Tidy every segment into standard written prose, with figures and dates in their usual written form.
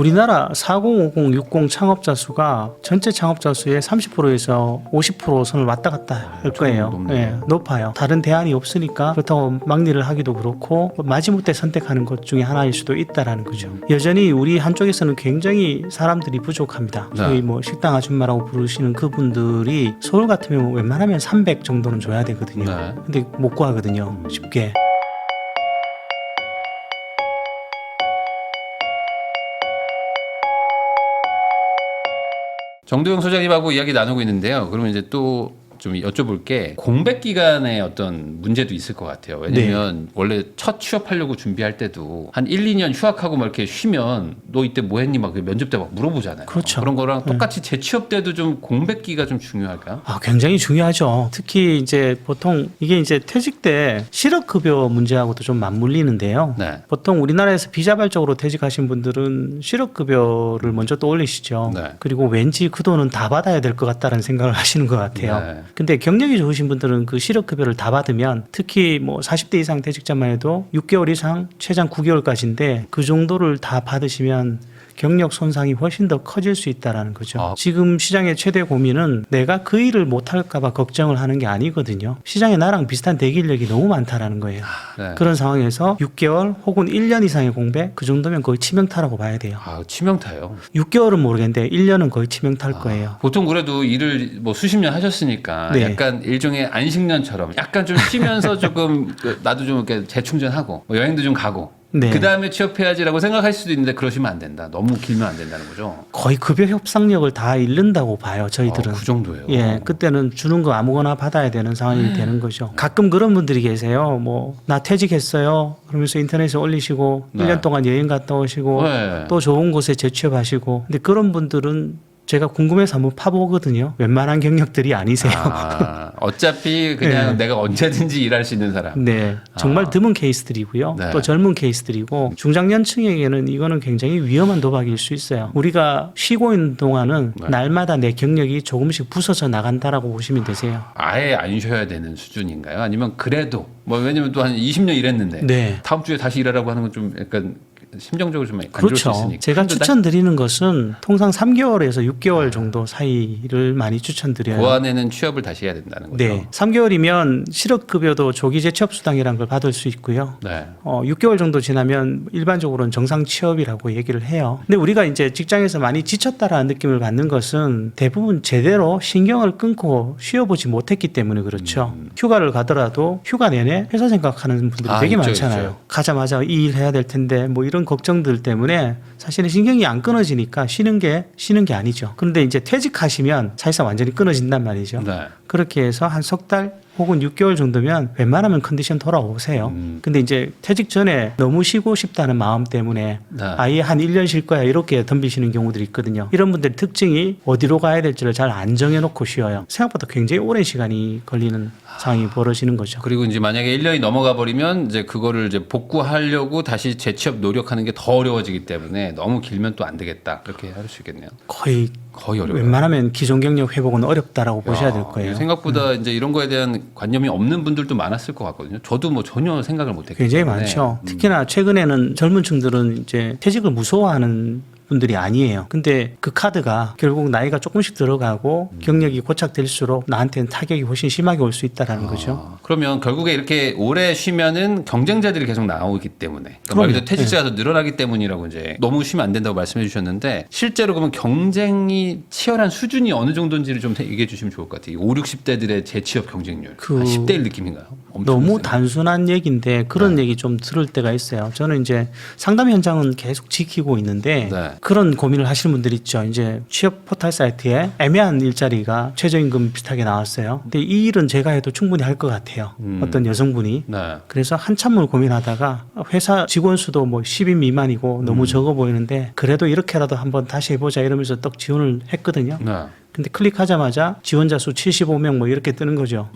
우리나라 4050, 60 창업자 수가 전체 창업자 수의 30%에서 50% 선을 왔다 갔다 할 거예요. 예, 높아요. 다른 대안이 없으니까 그렇다고 막리를 하기도 그렇고 마지못해 선택하는 것 중에 하나일 수도 있다라는 거죠. 여전히 우리 한쪽에서는 굉장히 사람들이 부족합니다. 저희 뭐 식당 아줌마라고 부르시는 그분들이 서울 같으면 웬만하면 300 정도는 줘야 되거든요. 근데 못 구하거든요. 쉽게. 정도영 소장님하고 이야기 나누고 있는데요. 그러면 이제 또 좀 여쭤볼 게 공백 기간에 어떤 문제도 있을 것 같아요. 왜냐면 원래 첫 취업하려고 준비할 때도 한 1, 2년 휴학하고 막 이렇게 쉬면 너 이때 뭐 했니? 막 면접 때 막 물어보잖아요. 그렇죠. 그런 거랑 똑같이 재취업 때도 좀 공백기가 좀 중요할까요? 굉장히 중요하죠. 특히 이제 보통 이게 이제 퇴직 때 실업급여 문제하고도 좀 맞물리는데요. 네. 보통 우리나라에서 비자발적으로 퇴직하신 분들은 실업급여를 먼저 떠올리시죠. 네. 그리고 왠지 그 돈은 다 받아야 될 것 같다는 생각을 하시는 것 같아요. 네. 근데 경력이 좋으신 분들은 그 실업급여를 다 받으면 특히 뭐 40대 이상 퇴직자만 해도 6개월 이상 최장 9개월까지인데 그 정도를 다 받으시면 경력 손상이 훨씬 더 커질 수 있다는 거죠. 지금 시장의 최대 고민은 내가 그 일을 못할까 봐 걱정을 하는 게 아니거든요. 시장에 나랑 비슷한 대기 인력이 너무 많다라는 거예요. 네. 그런 상황에서 6개월 혹은 1년 이상의 공백 그 정도면 거의 치명타라고 봐야 돼요. 치명타요. 6개월은 모르겠는데 1년은 거의 치명타일 거예요. 보통 그래도 일을 뭐 수십 년 하셨으니까 네. 약간 일종의 안식년처럼 약간 좀 쉬면서 조금 나도 좀 이렇게 재충전하고 뭐 여행도 좀 가고 네. 그 다음에 취업해야지라고 생각할 수도 있는데 그러시면 안 된다. 너무 길면 안 된다는 거죠. 거의 급여 협상력을 다 잃는다고 봐요. 저희들은. 그 정도예요. 예, 그때는 주는 거 아무거나 받아야 되는 상황이 되는 거죠. 가끔 그런 분들이 계세요. 뭐 나 퇴직했어요. 그러면서 인터넷에 올리시고 네. 1년 동안 여행 갔다 오시고 네. 또 좋은 곳에 재취업하시고. 근데 그런 분들은 제가 궁금해서 한번 파보거든요. 웬만한 경력들이 아니세요. 어차피 그냥 내가 언제든지 일할 수 있는 사람. 네, 정말 드문 케이스들이고요. 네. 또 젊은 케이스들이고 중장년층에게는 이거는 굉장히 위험한 도박일 수 있어요. 우리가 쉬고 있는 동안은 날마다 내 경력이 조금씩 부서져 나간다라고 보시면 되세요. 아예 안 쉬어야 되는 수준인가요? 아니면 그래도 뭐 왜냐면 또 한 20년 일했는데 네. 다음 주에 다시 일하라고 하는 건 좀 약간 심정적으로 좀 안 좋을 수 그렇죠. 있으니까. 제가 추천드리는 것은 통상 3개월에서 6개월 정도 사이를 많이 추천드려요. 그 안에는 취업을 다시 해야 된다는 거죠. 네, 3개월이면 실업급여도 조기 재취업 수당이라는 걸 받을 수 있고요. 네. 6개월 정도 지나면 일반적으로는 정상 취업이라고 얘기를 해요. 근데 우리가 이제 직장에서 많이 지쳤다라는 느낌을 받는 것은 대부분 제대로 신경을 끊고 쉬어보지 못했기 때문에 그렇죠. 휴가를 가더라도 휴가 내내 회사 생각하는 분들이 되게 있죠, 많잖아요. 있죠. 가자마자 이 일 해야 될 텐데 뭐 이런 걱정들 때문에 사실은 신경이 안 끊어지니까 쉬는 게 아니죠. 그런데 이제 퇴직하시면 사실상 완전히 끊어진단 말이죠. 네. 그렇게 해서 한 석 달 혹은 6개월 정도면 웬만하면 컨디션 돌아오세요. 근데 이제 퇴직 전에 너무 쉬고 싶다는 마음 때문에 아예 한 1년 쉴 거야 이렇게 덤비시는 경우들이 있거든요. 이런 분들의 특징이 어디로 가야 될지를 잘 안 정해놓고 쉬어요. 생각보다 굉장히 오랜 시간이 걸리는 상황이 벌어지는 거죠. 그리고 이제 만약에 1년이 넘어가 버리면 이제 그거를 이제 복구하려고 다시 재취업 노력하는 게 더 어려워지기 때문에 너무 길면 또 안 되겠다. 그렇게 할 수 있겠네요. 거의 어려워요. 웬만하면 기존 경력 회복은 어렵다라고 보셔야 될 거예요. 생각보다 이제 이런 거에 대한 관념이 없는 분들도 많았을 것 같거든요. 저도 뭐 전혀 생각을 못 했기 굉장히 때문에. 많죠. 특히나 최근에는 젊은 층들은 이제 퇴직을 무서워하는 분들이 아니에요. 근데 그 카드가 결국 나이가 조금씩 들어가고 경력이 고착될수록 나한테는 타격이 훨씬 심하게 올 수 있다라는 거죠. 그러면 결국에 이렇게 오래 쉬면은 경쟁자들이 계속 나오기 때문에 그러니까 말 그대로 퇴직자가 더 늘어나기 때문이라고 이제 너무 쉬면 안 된다고 말씀해 주셨는데 실제로 그러면 경쟁이 치열한 수준이 어느 정도인지를 좀 얘기해 주시면 좋을 것 같아요. 5, 60대들의 재취업 경쟁률 한 10대 1 느낌인가요? 너무 세요? 단순한 얘기인데 그런 얘기 좀 들을 때가 있어요. 저는 이제 상담 현장은 계속 지키고 있는데 그런 고민을 하시는 분들 있죠. 이제 취업 포털 사이트에 애매한 일자리가 최저임금 비슷하게 나왔어요. 근데 이 일은 제가 해도 충분히 할 것 같아요. 어떤 여성분이. 그래서 한참을 고민하다가 회사 직원 수도 뭐 10인 미만이고 너무 적어 보이는데 그래도 이렇게라도 한번 다시 해보자 이러면서 떡 지원을 했거든요. 근데 클릭하자마자 지원자 수 75명 뭐 이렇게 뜨는 거죠.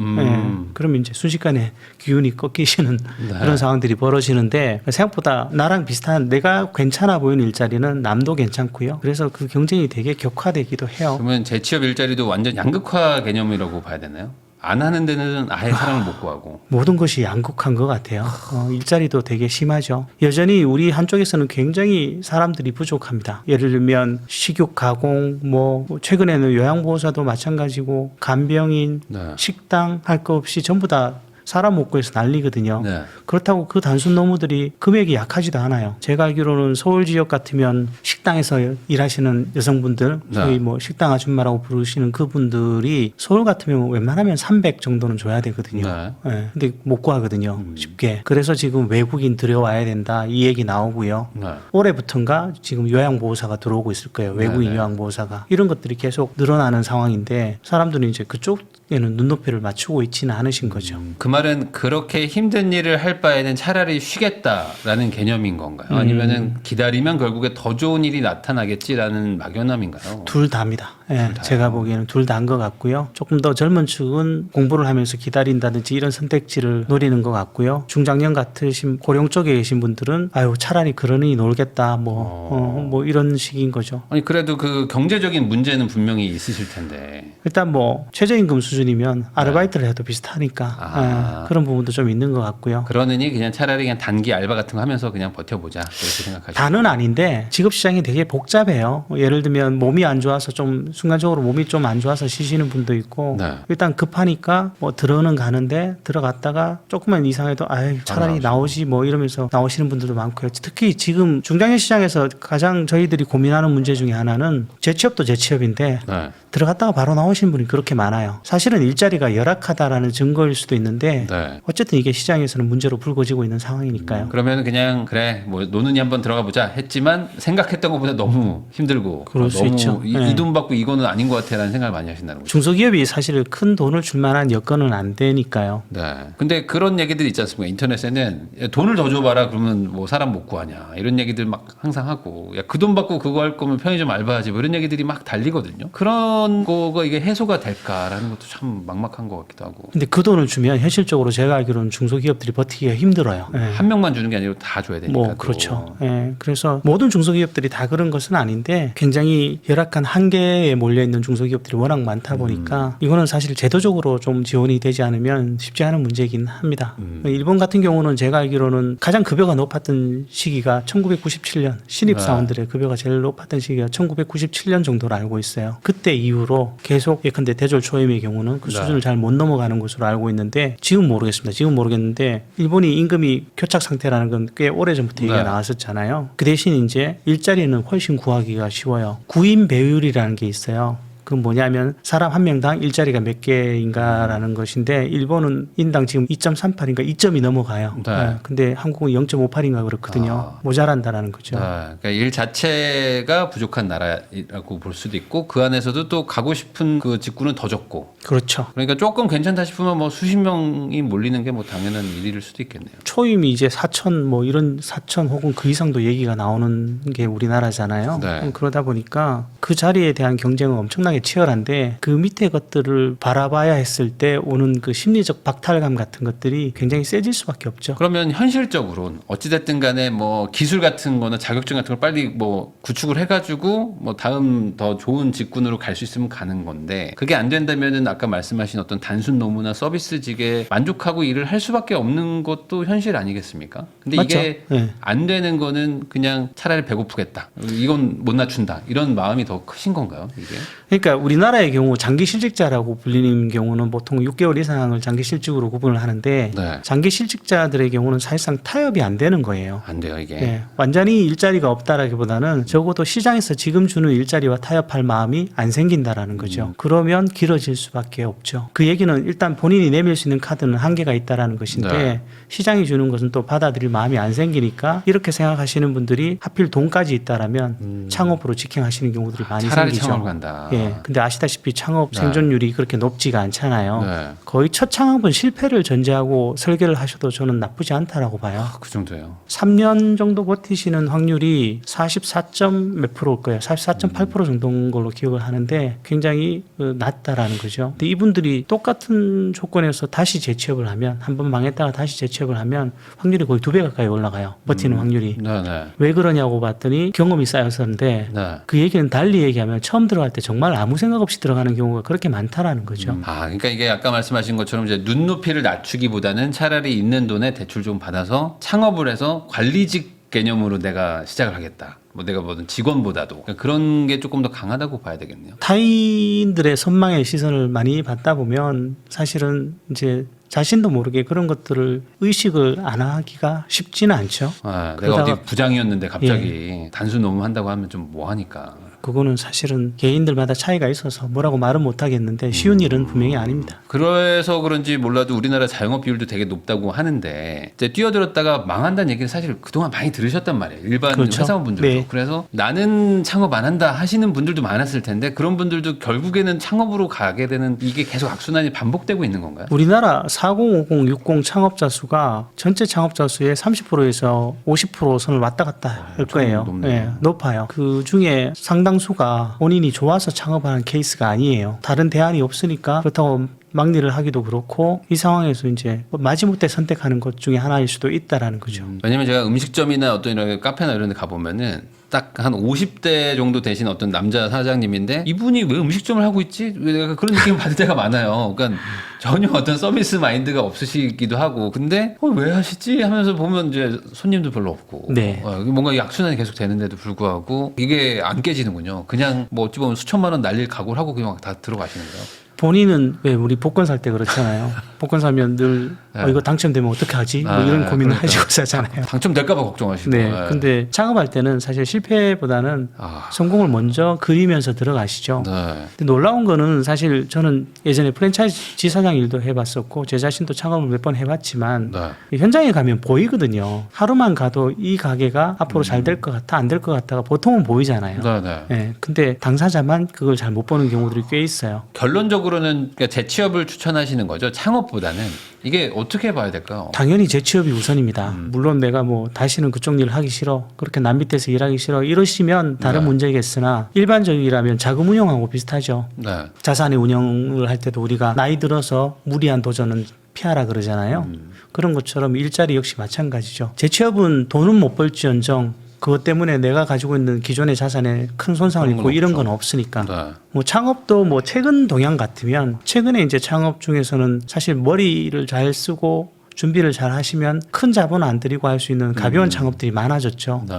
그러면 이제 순식간에 기운이 꺾이시는 그런 상황들이 벌어지는데 생각보다 나랑 비슷한 내가 괜찮아 보이는 일자리는 남도 괜찮고요. 그래서 그 경쟁이 되게 격화되기도 해요. 그러면 재취업 일자리도 완전 양극화 개념이라고 봐야 되나요? 안 하는 데는 아예 사람을 못 구하고. 모든 것이 양극화한 것 같아요. 일자리도 되게 심하죠. 여전히 우리 한쪽에서는 굉장히 사람들이 부족합니다. 예를 들면 식육 가공, 뭐 최근에는 요양보호사도 마찬가지고 간병인, 네. 식당 할 거 없이 전부 다 사람 못 구해서 난리거든요. 네. 그렇다고 그 단순 노무들이 금액이 약하지도 않아요. 제가 알기로는 서울 지역 같으면 식당에서 일하시는 여성분들, 네. 저희 뭐 식당 아줌마라고 부르시는 그분들이 서울 같으면 웬만하면 300 정도는 줘야 되거든요. 네. 예, 근데 못 구하거든요. 쉽게. 그래서 지금 외국인 들여와야 된다 이 얘기 나오고요. 네. 올해부터인가 지금 요양보호사가 들어오고 있을 거예요. 외국인 네네. 요양보호사가. 이런 것들이 계속 늘어나는 상황인데 사람들은 이제 그쪽에는 눈높이를 맞추고 있지는 않으신 거죠. 그 말은 그렇게 힘든 일을 할 바에는 차라리 쉬겠다라는 개념인 건가요? 아니면은 기다리면 결국에 더 좋은 일이 나타나겠지라는 막연함인가요? 둘 다입니다. 예, 제가 보기에는 둘 다인 것 같고요. 조금 더 젊은 축은 공부를 하면서 기다린다든지 이런 선택지를 노리는 것 같고요. 중장년 같으신 고령 쪽에 계신 분들은 아유 차라리 그러니 놀겠다 뭐 이런 식인 거죠. 아니 그래도 그 경제적인 문제는 분명히 있으실 텐데. 일단 뭐 최저임금 수준이면 아르바이트를 해도 비슷하니까 그런 부분도 좀 있는 것 같고요. 그러느니 그냥 차라리 그냥 단기 알바 같은 거 하면서 그냥 버텨보자 그렇게 생각하시죠. 다는 아닌데 직업 시장이 되게 복잡해요. 예를 들면 몸이 안 좋아서 좀 순간적으로 몸이 좀 안 좋아서 쉬시는 분도 있고 네. 일단 급하니까 뭐 들어는 가는데 들어갔다가 조금만 이상해도 아유 차라리 나오지 뭐 이러면서 나오시는 분들도 많고요. 특히 지금 중장년 시장에서 가장 저희들이 고민하는 문제 중에 하나는 재취업도 재취업인데 네. 들어갔다가 바로 나오시는 분이 그렇게 많아요. 사실은 일자리가 열악하다라는 증거일 수도 있는데 네. 어쨌든 이게 시장에서는 문제로 불거지고 있는 상황이니까요. 그러면 그냥 그래 뭐 노는이 한번 들어가 보자 했지만 생각했던 것보다 너무 힘들고 그럴 수 너무 있죠. 네. 이 돈 받고 이거는 아닌 것 같아라는 생각을 많이 하신다는 거죠. 중소기업이 사실 큰 돈을 줄 만한 여건은 안 되니까요. 네. 근데 그런 얘기들이 있지 않습니까? 인터넷에는 야, 돈을 더 줘봐라 그러면 뭐 사람 못 구하냐 이런 얘기들 막 항상 하고 야, 그 돈 받고 그거 할 거면 편의점 알바하지 뭐 이런 얘기들이 막 달리거든요. 그런 거가 이게 해소가 될까라는 것도 참 막막한 것 같기도 하고. 근데 그 돈을 주면 현실적으로 제가 알기로는 중소기업들이 버티기가 힘들어요. 예. 한 명만 주는 게 아니라 다 줘야 되니까. 뭐 또. 그렇죠. 예. 그래서 모든 중소기업들이 다 그런 것은 아닌데 굉장히 열악한 한계에 몰려 있는 중소기업들이 워낙 많다 보니까 이거는 사실 제도적으로 좀 지원이 되지 않으면 쉽지 않은 문제이긴 합니다. 일본 같은 경우는 제가 알기로는 가장 급여가 높았던 시기가 1997년 신입사원들의 급여가 제일 높았던 시기가 1997년 정도로 알고 있어요. 그때 이후로 계속 예컨대 대졸 초임의 경우는 그 수준을 잘 못 넘어가는 것으로 알고 있는데 지금 모르겠습니다. 지금 모르겠는데 일본이 임금이 교착 상태라는 건 꽤 오래전부터 얘기가 나왔었잖아요. 그 대신 이제 일자리는 훨씬 구하기가 쉬워요. 구인 배율이라는 게 있어요. 그건 뭐냐면 사람 한 명당 일자리가 몇 개인가라는 것인데 일본은 인당 지금 2.38인가 2점이 넘어가요. 네. 네. 근데 한국은 0.58인가 그렇거든요. 모자란다라는 거죠. 네. 그러니까 일 자체가 부족한 나라라고 볼 수도 있고 그 안에서도 또 가고 싶은 그 직군은 더 적고. 그렇죠. 그러니까 조금 괜찮다 싶으면 뭐 수십 명이 몰리는 게 뭐 당연한 일일 수도 있겠네요. 초임이 이제 4천 뭐 이런 4천 혹은 그 이상도 얘기가 나오는 게 우리나라잖아요. 네. 그러다 보니까 그 자리에 대한 경쟁은 엄청나게 치열한데 그 밑에 것들을 바라봐야 했을 때 오는 그 심리적 박탈감 같은 것들이 굉장히 세질 수밖에 없죠. 그러면 현실적으로는 어찌됐든 간에 뭐 기술 같은 거나 자격증 같은 걸 빨리 뭐 구축을 해가지고 뭐 다음 더 좋은 직군으로 갈 수 있으면 가는 건데 그게 안 된다면은 아까 말씀하신 어떤 단순 노무나 서비스직에 만족하고 일을 할 수밖에 없는 것도 현실 아니겠습니까? 근데 맞죠? 이게 네. 안 되는 거는 그냥 차라리 배고프겠다. 이건 못 낮춘다. 이런 마음이 더 크신 건가요? 이게? 그러니까 우리나라의 경우 장기 실직자라고 불리는 경우는 보통 6개월 이상을 장기 실직으로 구분을 하는데 네. 장기 실직자들의 경우는 사실상 타협이 안 되는 거예요. 안 돼요, 이게. 네, 완전히 일자리가 없다라기보다는 적어도 시장에서 지금 주는 일자리와 타협할 마음이 안 생긴다라는 거죠. 그러면 길어질 수밖에 없죠. 그 얘기는 일단 본인이 내밀 수 있는 카드는 한계가 있다라는 것인데 네. 시장이 주는 것은 또 받아들일 마음이 안 생기니까 이렇게 생각하시는 분들이 하필 돈까지 있다라면 창업으로 직행하시는 경우들이 많이 차라리 생기죠. 창업을 간다. 예. 근데 아시다시피 창업 네. 생존율이 그렇게 높지가 않잖아요. 네. 거의 첫 창업은 실패를 전제하고 설계를 하셔도 저는 나쁘지 않다라고 봐요. 그 정도예요. 3년 정도 버티시는 확률이 44점 몇 프로일 거예요. 44.8% 정도인 걸로 기억을 하는데 굉장히 낮다라는 거죠. 근데 이분들이 똑같은 조건에서 다시 재취업을 하면 한 번 망했다가 다시 재취업을 하면 확률이 거의 2배 가까이 올라가요. 버티는 확률이. 네, 네. 왜 그러냐고 봤더니 경험이 쌓여서인데 네. 그 얘기는 달리 얘기하면 처음 들어갈 때 정말 아무 생각 없이 들어가는 경우가 그렇게 많다라는 거죠. 그러니까 이게 아까 말씀하신 것처럼 이제 눈높이를 낮추기보다는 차라리 있는 돈에 대출 좀 받아서 창업을 해서 관리직 개념으로 내가 시작을 하겠다. 뭐 내가 뭐든 직원보다도 그러니까 그런 게 조금 더 강하다고 봐야 되겠네요. 타인들의 선망의 시선을 많이 받다 보면 사실은 이제 자신도 모르게 그런 것들을 의식을 안 하기가 쉽지는 않죠. 내가 어디 부장이었는데 갑자기 단순 노무한다고 하면 좀 뭐하니까. 그거는 사실은 개인들마다 차이가 있어서 뭐라고 말은 못 하겠는데 쉬운 일은 분명히 아닙니다. 그래서 그런지 몰라도 우리나라 자영업 비율도 되게 높다고 하는데 이제 뛰어들었다가 망한다는 얘기는 사실 그동안 많이 들으셨단 말이에요. 일반 그렇죠. 회사원분들도. 네. 그래서 나는 창업 안 한다 하시는 분들도 많았을 텐데 그런 분들도 결국에는 창업으로 가게 되는 이게 계속 악순환이 반복되고 있는 건가요? 우리나라 40, 50, 60 창업자 수가 전체 창업자 수의 30%에서 50% 선을 왔다 갔다 할 거예요. 높네요. 네, 높아요. 그 중에 상당수가 본인이 좋아서 창업하는 케이스가 아니에요. 다른 대안이 없으니까 그렇다고 막리를 하기도 그렇고 이 상황에서 이제 마지못해 선택하는 것 중에 하나일 수도 있다라는 거죠. 왜냐면 제가 음식점이나 어떤 이런 카페나 이런 데 가보면은 딱 한 50대 정도 되신 어떤 남자 사장님인데 이분이 왜 음식점을 하고 있지? 왜 내가 그런 느낌을 받을 때가 많아요. 그러니까 전혀 어떤 서비스 마인드가 없으시기도 하고 근데 왜 하시지? 하면서 보면 이제 손님도 별로 없고 네. 뭔가 약순환이 계속 되는데도 불구하고 이게 안 깨지는군요. 그냥 뭐 어찌 보면 수천만 원 날릴 각오를 하고 그냥 다 들어가시는 거예요. 본인은 왜 우리 복권 살 때 그렇잖아요. 복권 사면 늘 이거 당첨되면 어떻게 하지? 뭐 이런 고민을 그러니까. 하시고 사잖아요. 당첨될까봐 걱정하시고. 네. 근데 창업할 때는 사실 실패보다는 성공을 먼저 그리면서 들어가시죠. 네. 근데 놀라운 거는 사실 저는 예전에 프랜차이즈 지사장 일도 해봤었고 제 자신도 창업을 몇 번 해봤지만 네. 현장에 가면 보이거든요. 하루만 가도 이 가게가 앞으로 잘 될 것 같아 안 될 것 같다가 보통은 보이잖아요. 네, 네. 네. 근데 당사자만 그걸 잘 못 보는 경우들이 꽤 있어요. 결론적으로는 그러니까 재취업을 추천하시는 거죠. 창업보다는 이게 어떻게 봐야 될까요? 당연히 재취업이 우선입니다. 물론 내가 뭐 다시는 그쪽 일을 하기 싫어, 그렇게 남 밑에서 일하기 싫어 이러시면 다른 네. 문제겠으나 일반적이라면 자금 운용하고 비슷하죠. 네. 자산의 운영을 할 때도 우리가 나이 들어서 무리한 도전은 피하라 그러잖아요. 그런 것처럼 일자리 역시 마찬가지죠. 재취업은 돈은 못 벌지언정 그것 때문에 내가 가지고 있는 기존의 자산에 큰 손상을 그런 건 입고 이런 없죠. 건 없으니까. 네. 뭐 창업도 뭐 최근 동향 같으면 최근에 이제 창업 중에서는 사실 머리를 잘 쓰고 준비를 잘 하시면 큰 자본 안 들이고 할 수 있는 가벼운 창업들이 많아졌죠. 네.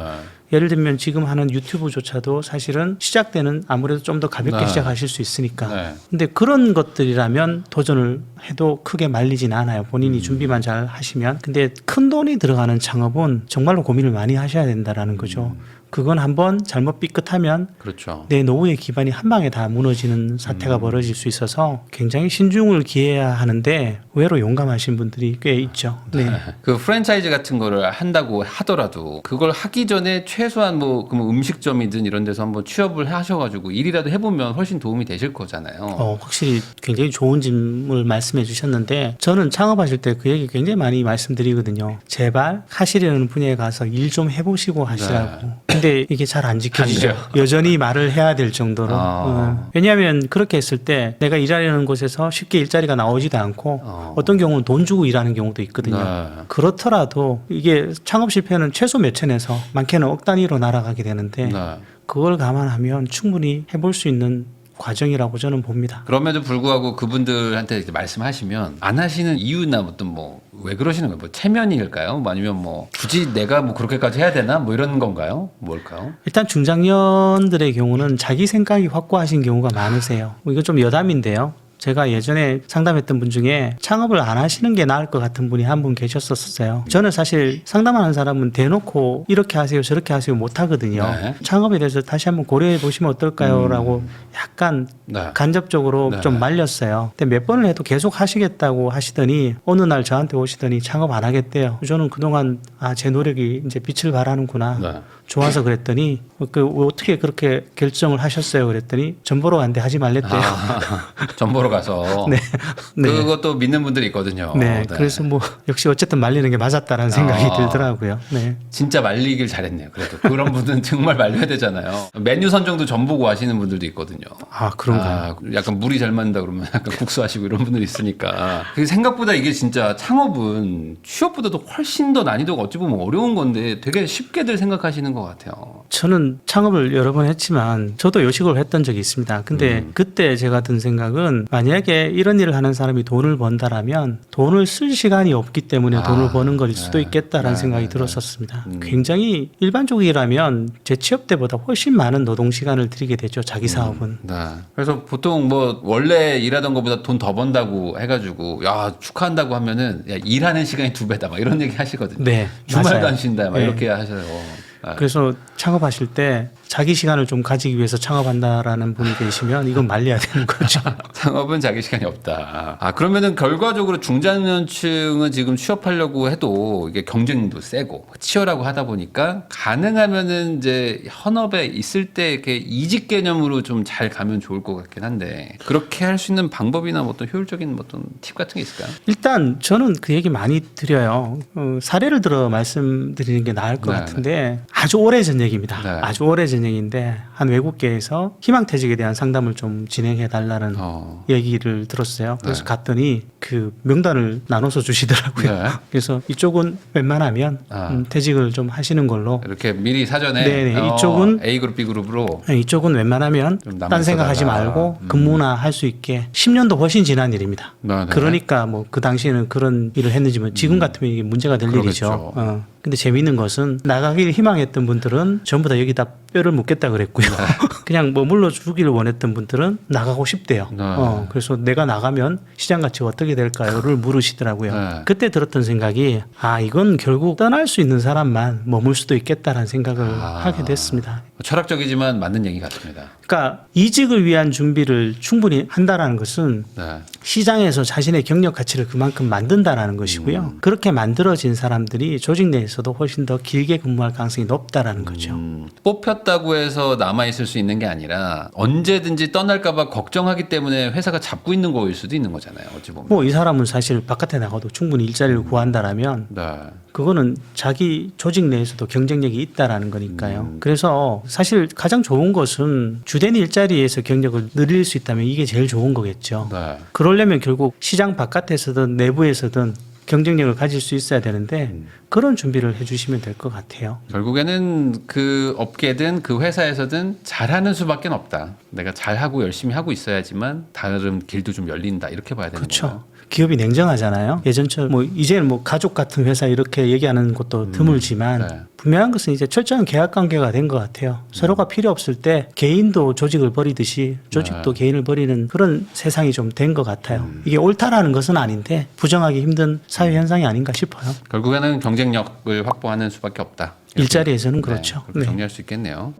예를 들면 지금 하는 유튜브조차도 사실은 시작 때는 아무래도 좀 더 가볍게 네. 시작하실 수 있으니까. 네. 근데 그런 것들이라면 도전을 해도 크게 말리진 않아요. 본인이 준비만 잘 하시면. 근데 큰 돈이 들어가는 창업은 정말로 고민을 많이 하셔야 된다라는 거죠. 그건 한번 잘못 삐끗하면 그렇죠. 내 노후의 기반이 한 방에 다 무너지는 사태가 벌어질 수 있어서 굉장히 신중을 기해야 하는데 의외로 용감하신 분들이 꽤 있죠. 네. 그 프랜차이즈 같은 거를 한다고 하더라도 그걸 하기 전에 최소한 뭐 음식점이든 이런 데서 한번 취업을 하셔가지고 일이라도 해보면 훨씬 도움이 되실 거잖아요. 확실히 굉장히 좋은 질문을 말씀해 주셨는데 저는 창업하실 때 그 얘기 굉장히 많이 말씀드리거든요. 제발 하시려는 분야에 가서 일 좀 해보시고 하시라고. 근데 이게 잘 안 지켜지죠. 여전히 말을 해야 될 정도로. 왜냐하면 그렇게 했을 때 내가 일하려는 곳에서 쉽게 일자리가 나오지도 않고 어떤 경우는 돈 주고 일하는 경우도 있거든요. 네. 그렇더라도 이게 창업 실패는 최소 몇 천에서 많게는 억 단위로 날아가게 되는데 네. 그걸 감안하면 충분히 해볼 수 있는 과정이라고 저는 봅니다. 그럼에도 불구하고 그분들한테 이렇게 말씀하시면 안 하시는 이유나 어떤 뭐 왜 그러시는 거예요? 뭐 체면일까요? 뭐 아니면 뭐 굳이 내가 뭐 그렇게까지 해야 되나? 뭐 이런 건가요? 뭘까요? 일단 중장년들의 경우는 자기 생각이 확고하신 경우가 많으세요. 이건 좀 여담인데요. 제가 예전에 상담했던 분 중에 창업을 안 하시는 게 나을 것 같은 분이 한 분 계셨었어요. 저는 사실 상담하는 사람은 대놓고 이렇게 하세요 저렇게 하세요 못 하거든요. 네. 창업에 대해서 다시 한번 고려해 보시면 어떨까요? 라고 약간 네. 간접적으로 네. 좀 말렸어요. 근데 몇 번을 해도 계속 하시겠다고 하시더니 어느 날 저한테 오시더니 창업 안 하겠대요. 저는 그동안 제 노력이 이제 빛을 발하는구나. 네. 좋아서 그랬더니 어떻게 그렇게 결정을 하셨어요? 그랬더니 전 보러 갔는데 하지 말랬대요. 전 보러 가서 네. 네. 그것도 믿는 분들이 있거든요. 네. 그래서 뭐 역시 어쨌든 말리는 게 맞았다라는 생각이 들더라고요. 네. 진짜 말리길 잘했네요. 그래도 그런 분들은 정말 말려야 되잖아요. 메뉴 선정도 전 보고 하시는 분들도 있거든요. 그런가요? 약간 물이 잘 맞는다 그러면 약간 국수하시고 이런 분들이 있으니까. 생각보다 이게 진짜 창업은 취업보다도 훨씬 더 난이도가 어찌 보면 어려운 건데 되게 쉽게들 생각하시는 것 것 같아요. 저는 창업을 여러 번 했지만 저도 요식을 했던 적이 있습니다. 근데 그때 제가 든 생각은 만약에 이런 일을 하는 사람이 돈을 번다라면 돈을 쓸 시간이 없기 때문에 돈을 버는 것일 수도 있겠다라는 생각이 들었었습니다. 굉장히 일반적이라면 재취업 때보다 훨씬 많은 노동 시간을 들이게 되죠. 자기 사업은. 네. 그래서 보통 뭐 원래 일하던 것보다 돈 더 번다고 해가지고 야 축하한다고 하면은 야, 일하는 시간이 2배다 막 이런 얘기 하시거든요. 네, 주말도 맞아요. 안 쉰다 막 네. 이렇게 하셔요. 그래서 창업하실 때 자기 시간을 좀 가지기 위해서 창업한다라는 분이 계시면 이건 말려야 되는 거죠. 창업은 자기 시간이 없다. 그러면은 결과적으로 중장년층은 지금 취업하려고 해도 이게 경쟁도 세고 치열하고 하다 보니까 가능하면은 이제 현업에 있을 때 이렇게 이직 개념으로 좀 잘 가면 좋을 것 같긴 한데 그렇게 할 수 있는 방법이나 뭐 어떤 효율적인 뭐 어떤 팁 같은 게 있을까요? 일단 저는 그 얘기 많이 드려요. 사례를 들어 말씀드리는 게 나을 것 네, 같은데 아주 오래전 얘기입니다. 네. 아주 오래전 얘기인데 한 외국계에서 희망퇴직에 대한 상담을 좀 진행해 달라는 얘기를 들었어요. 그래서 네. 갔더니 그 명단을 나눠서 주시더라고요. 네. 그래서 이쪽은 웬만하면 퇴직을 좀 하시는 걸로 이렇게 미리 사전에 네네, 이쪽은 A 그룹, B 그룹으로 이쪽은 웬만하면 좀 남을 딴 생각하지 써달라. 말고 근무나 할 수 있게 10년도 훨씬 지난 일입니다. 네, 네. 그러니까 뭐 그 당시에는 그런 일을 했는지 뭐 지금 같으면 이게 문제가 될 그러겠죠. 일이죠. 근데 재미있는 것은 나가길 희망했던 분들은 전부 다 여기다 뼈를 묻겠다 그랬고요. 그냥 뭐 물러주기를 원했던 분들은 나가고 싶대요. 네. 그래서 내가 나가면 시장 가치가 어떻게 될까요?를 물으시더라고요. 네. 그때 들었던 생각이 이건 결국 떠날 수 있는 사람만 머물 수도 있겠다라는 생각을 하게 됐습니다. 철학적이지만 맞는 얘기 같습니다. 그러니까 이직을 위한 준비를 충분히 한다라는 것은 네. 시장에서 자신의 경력 가치를 그만큼 만든다라는 것이고요. 그렇게 만들어진 사람들이 조직 내에서도 훨씬 더 길게 근무할 가능성이 높다라는 거죠. 뽑혔다고 해서 남아있을 수 있는 게 아니라 언제든지 떠날까봐 걱정하기 때문에 회사가 잡고 있는 거일 수도 있는 거잖아요. 어찌 보면. 뭐 이 사람은 사실 바깥에 나가도 충분히 일자리를 구한다라면 네. 그거는 자기 조직 내에서도 경쟁력이 있다라는 거니까요. 그래서 사실 가장 좋은 것은 주된 일자리에서 경력을 늘릴 수 있다면 이게 제일 좋은 거겠죠. 네. 그러려면 결국 시장 바깥에서든 내부에서든 경쟁력을 가질 수 있어야 되는데 그런 준비를 해주시면 될 것 같아요. 결국에는 그 업계든 그 회사에서든 잘하는 수밖에 없다. 내가 잘하고 열심히 하고 있어야지만 다른 길도 좀 열린다. 이렇게 봐야 되는 그렇죠. 거예요. 기업이 냉정하잖아요. 예전처럼 뭐 이제는 뭐 가족 같은 회사 이렇게 얘기하는 것도 드물지만 네. 분명한 것은 이제 철저한 계약 관계가 된 것 같아요. 서로가 필요 없을 때 개인도 조직을 버리듯이 조직도 개인을 버리는 그런 세상이 좀 된 것 같아요. 이게 옳다라는 것은 아닌데 부정하기 힘든 사회 현상이 아닌가 싶어요. 결국에는 경쟁력을 확보하는 수밖에 없다. 이렇게, 일자리에서는 그렇죠. 그렇게 네. 정리할 수 있겠네요.